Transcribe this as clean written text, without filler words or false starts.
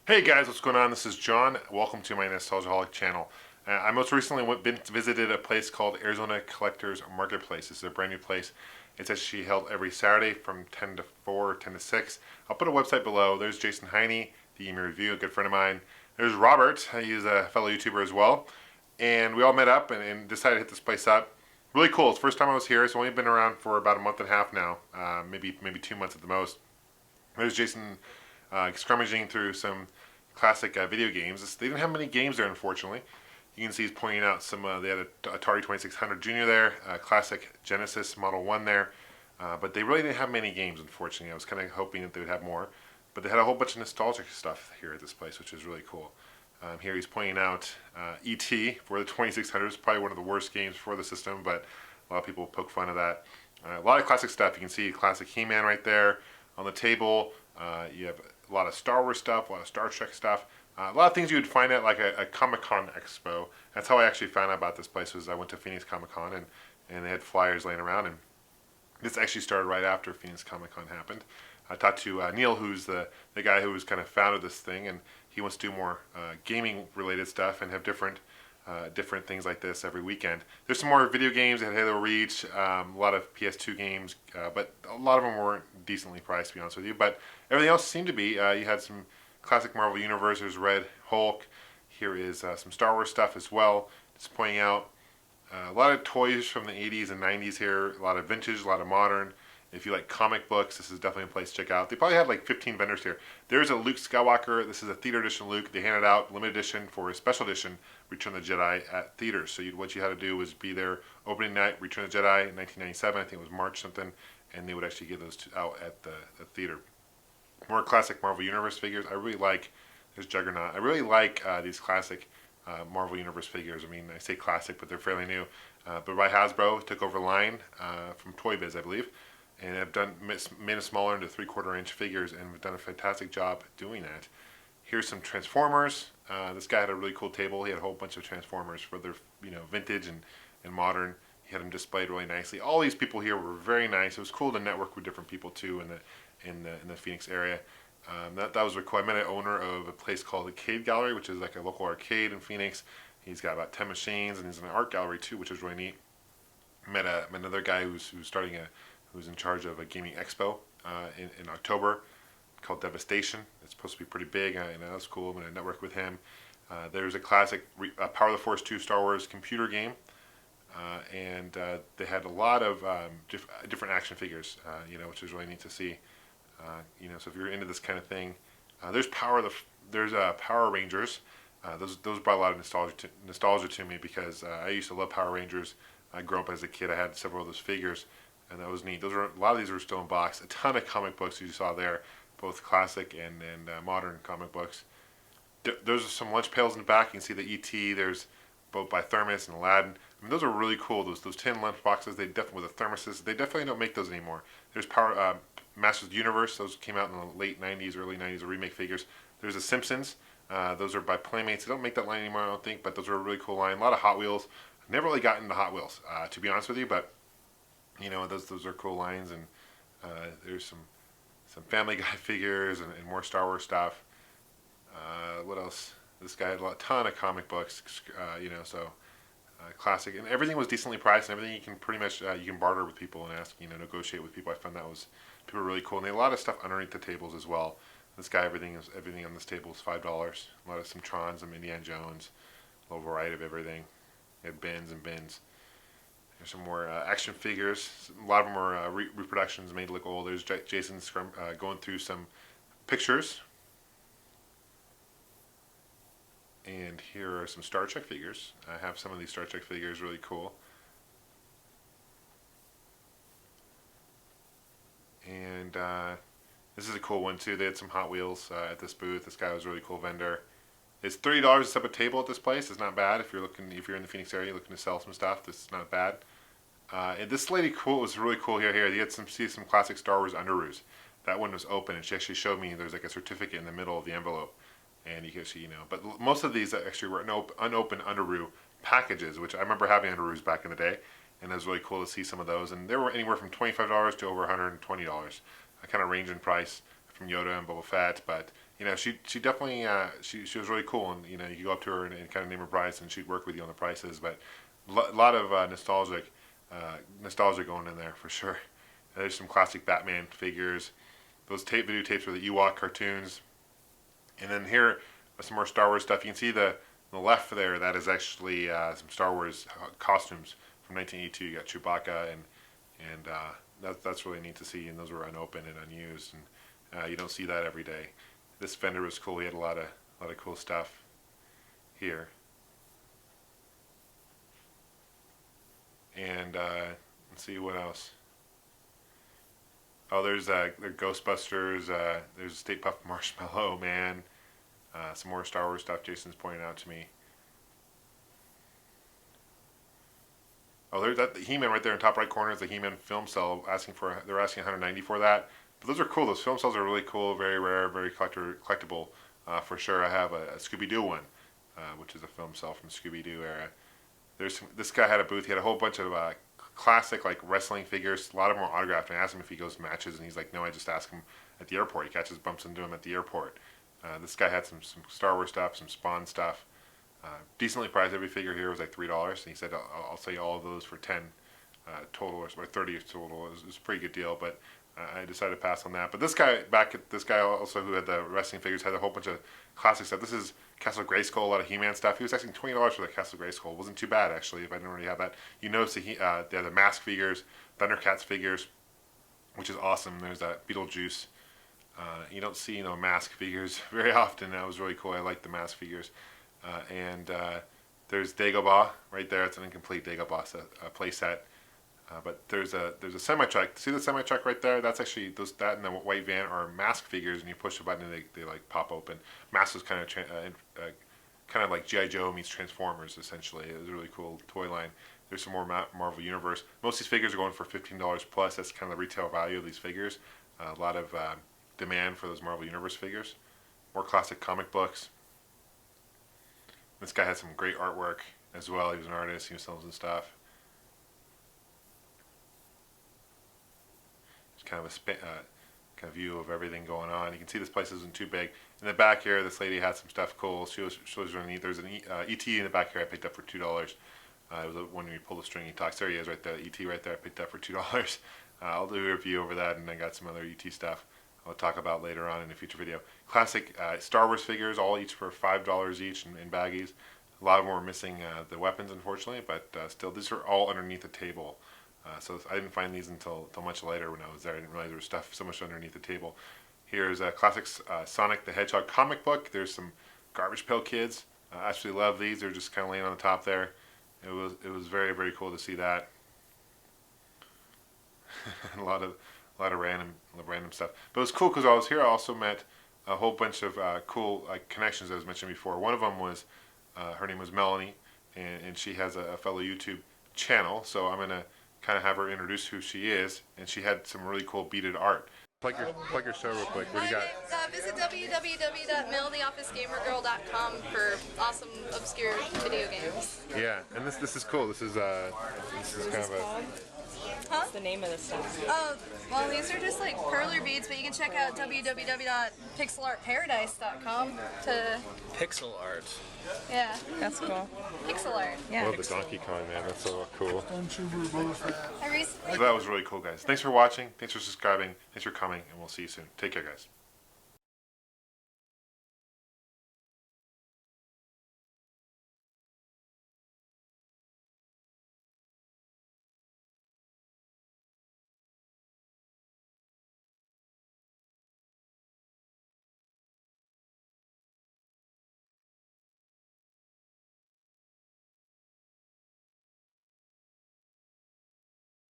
Hey guys, what's going on? This is John. Welcome to my NEStalgiaholic channel. I most recently visited a place called Arizona Collectors Marketplace. This is a brand new place. It's actually held every Saturday from 10 to 4 or 10 to 6. I'll put a website below. There's Jason Heine, TheEMUreview, a good friend of mine. There's Robert. He's a fellow YouTuber as well. And we all met up and decided to hit this place up. Really cool. It's the first time I was here. It's only been around for about a month and a half now. Maybe 2 months at the most. There's Jason scrummaging through some classic video games. They didn't have many games there, unfortunately. You can see he's pointing out some. They had a Atari 2600 Junior there, classic Genesis Model 1 there, but they really didn't have many games, unfortunately. I was kind of hoping that they would have more, but they had a whole bunch of nostalgic stuff here at this place, which is really cool. Here he's pointing out E.T. for the 2600. It's probably one of the worst games for the system, but a lot of people poke fun of that. A lot of classic stuff. You can see classic He-Man right there on the table. You have a lot of Star Wars stuff, a lot of Star Trek stuff, a lot of things you would find at like a Comic-Con expo. That's how I actually found out about this place. Was I went to Phoenix Comic-Con and they had flyers laying around, and this actually started right after Phoenix Comic-Con happened. I talked to Neil, who's the guy who was kind of founded this thing, and he wants to do more gaming related stuff and have different things like this every weekend. There's some more video games that Halo Reach, a lot of PS2 games, but a lot of them weren't decently priced, to be honest with you. But everything else seemed to be. You had some classic Marvel Universe. There's Red Hulk. Here is some Star Wars stuff as well. Just pointing out a lot of toys from the 80s and 90s here. A lot of vintage, a lot of modern. If you like comic books, this is definitely a place to check out. They probably had like 15 vendors here. There's a Luke Skywalker. This is a theater edition Luke. They handed out limited edition for a special edition Return of the Jedi at theaters. So what you had to do was be there opening night, Return of the Jedi in 1997. I think it was March something, and they would actually give those out at the theater. More classic Marvel Universe figures. I really like. There's Juggernaut. I really like these classic Marvel Universe figures. I mean, I say classic, but they're fairly new. But by Hasbro, took over line from Toy Biz, I believe, and have made them smaller into 3/4 inch figures, and have done a fantastic job doing that. Here's some Transformers. This guy had a really cool table. He had a whole bunch of Transformers for their vintage and modern. He had them displayed really nicely. All these people here were very nice. It was cool to network with different people too in the Phoenix area. That was really cool. I met an owner of a place called Arcade Gallery, which is like a local arcade in Phoenix. He's got about 10 machines, and he's in an art gallery too, which is really neat. Met another guy who's in charge of a gaming expo in October called Devastation. It's supposed to be pretty big, and that was cool. I'm going to network with him. There's a classic Power of the Force 2 Star Wars computer game, and they had a lot of different action figures, which is really neat to see. So if you're into this kind of thing, there's Power Rangers. Those brought a lot of nostalgia to me because I used to love Power Rangers. I grew up as a kid. I had several of those figures, and that was neat. A lot of these were still in box. A ton of comic books you saw there, both classic and modern comic books. Those are some lunch pails in the back. You can see the E.T. There's both by Thermos and Aladdin. I mean, those are really cool. Those tin lunch boxes. They definitely with the thermoses. They definitely don't make those anymore. There's Masters of the Universe. Those came out in the late 90s, early 90s. The remake figures. There's the Simpsons. Those are by Playmates. They don't make that line anymore, I don't think. But those are a really cool line. A lot of Hot Wheels. Never really got into Hot Wheels, to be honest with you. But those are cool lines. And there's some Family Guy figures and more Star Wars stuff. What else? This guy had a ton of comic books, classic, and everything was decently priced, and everything you can pretty much you can barter with people and ask, negotiate with people. I found people were really cool, and they had a lot of stuff underneath the tables as well. This guy, everything on this table is $5. A lot of some Tron, some Indiana Jones, a little variety of everything. They had bins and bins. There's some more action figures. A lot of them are reproductions made to look old. There's Jason going through some pictures. And here are some Star Trek figures. I have some of these Star Trek figures, really cool. And this is a cool one too. They had some Hot Wheels at this booth. This guy was a really cool vendor. It's $30 to set up a table at this place. It's not bad if you're in the Phoenix area looking to sell some stuff. This is not bad. And this lady was really cool here. You had some classic Star Wars underoos. That one was open, and she actually showed me there's like a certificate in the middle of the envelope. And you can see, but most of these actually were unopened underoo packages, which I remember having underoos back in the day, and it was really cool to see some of those. And they were anywhere from $25 to over $120. I kind of range in price from Yoda and Boba Fett, but you know, she definitely she was really cool, and you know, you go up to her and kind of name her price, and she'd work with you on the prices. But a lot of nostalgia going in there for sure. There's some classic Batman figures. Those videotapes were the Ewok cartoons, and then here some more Star Wars stuff. You can see the left there. That is actually some Star Wars costumes from 1982. You got Chewbacca, and that's really neat to see. And those were unopened and unused, and you don't see that every day. This vendor was cool. He had a lot of cool stuff here. And let's see what else. Oh, there's Ghostbusters. There's a Stay Puft Marshmallow Man. Some more Star Wars stuff Jason's pointing out to me. Oh, there's that He-Man right there in the top right corner is the He-Man film cell. They're asking 190 for that. But those are cool. Those film cells are really cool, very rare, very collectible for sure. I have a Scooby-Doo one, which is a film cell from Scooby-Doo era. This guy had a booth. He had a whole bunch of classic like wrestling figures. A lot of them were autographed. And I asked him if he goes to matches, and he's like, no, I just ask him at the airport. He bumps into him at the airport. This guy had some Star Wars stuff, some Spawn stuff. Decently priced. Every figure here was like $3, and he said, I'll sell you all of those for 10 total, or 30 total. It was a pretty good deal, but I decided to pass on that. But this guy also who had the wrestling figures had a whole bunch of classic stuff. This is Castle Grayskull, a lot of He-Man stuff. He was asking $20 for the Castle Grayskull. It wasn't too bad actually if I didn't already have that. You notice they have the Mask figures, Thundercats figures, which is awesome. There's that Beetlejuice. You don't see Mask figures very often. That was really cool. I like the Mask figures. And there's Dagobah right there. It's an incomplete Dagobah play set. But there's a semi-truck. See the semi-truck right there? That's actually that and the white van are Mask figures, and you push the button and they like pop open. Mask was kind of like G.I. Joe meets Transformers essentially. It was a really cool toy line. There's some more Marvel Universe. Most of these figures are going for $15 plus. That's kind of the retail value of these figures. A lot of demand for those Marvel Universe figures. More classic comic books. This guy had some great artwork as well. He was an artist. He was selling some stuff. Just kind of kind of view of everything going on. You can see this place isn't too big. In the back here, this lady had some stuff cool. She was really neat. There's an ET in the back here I picked up for $2. It was when you pull the string, he talks. There he is, right there. ET right there. I picked up for $2. I'll do a review over that, and I got some other ET stuff I'll talk about later on in a future video. Classic Star Wars figures, all each for $5 each in baggies. A lot of them were missing the weapons, unfortunately, but still, these are all underneath the table. So I didn't find these until much later when I was there. I didn't realize there was stuff so much underneath the table. Here's a classic Sonic the Hedgehog comic book. There's some Garbage Pail Kids. I actually love these. They're just kind of laying on the top there. It was very, very cool to see that. a lot of random stuff. But it was cool because I was here. I also met a whole bunch of cool connections as mentioned before. One of them was her name was Melanie, and she has a fellow YouTube channel. So I'm gonna kind of have her introduce who she is, and she had some really cool beaded art. Plug your show real quick. What do you got? Visit www.mailtheofficagamergirl.com for awesome obscure video games. Yeah, and this is cool. This is kind of a. Huh? What's the name of the stuff? Oh, well, these are just like perler beads, but you can check out www.pixelartparadise.com to. Pixel art. Yeah. That's cool. Pixel art. Yeah. Love the Donkey Kong, man. That's so cool. So that was really cool, guys. Thanks for watching. Thanks for subscribing. Thanks for coming, and we'll see you soon. Take care, guys.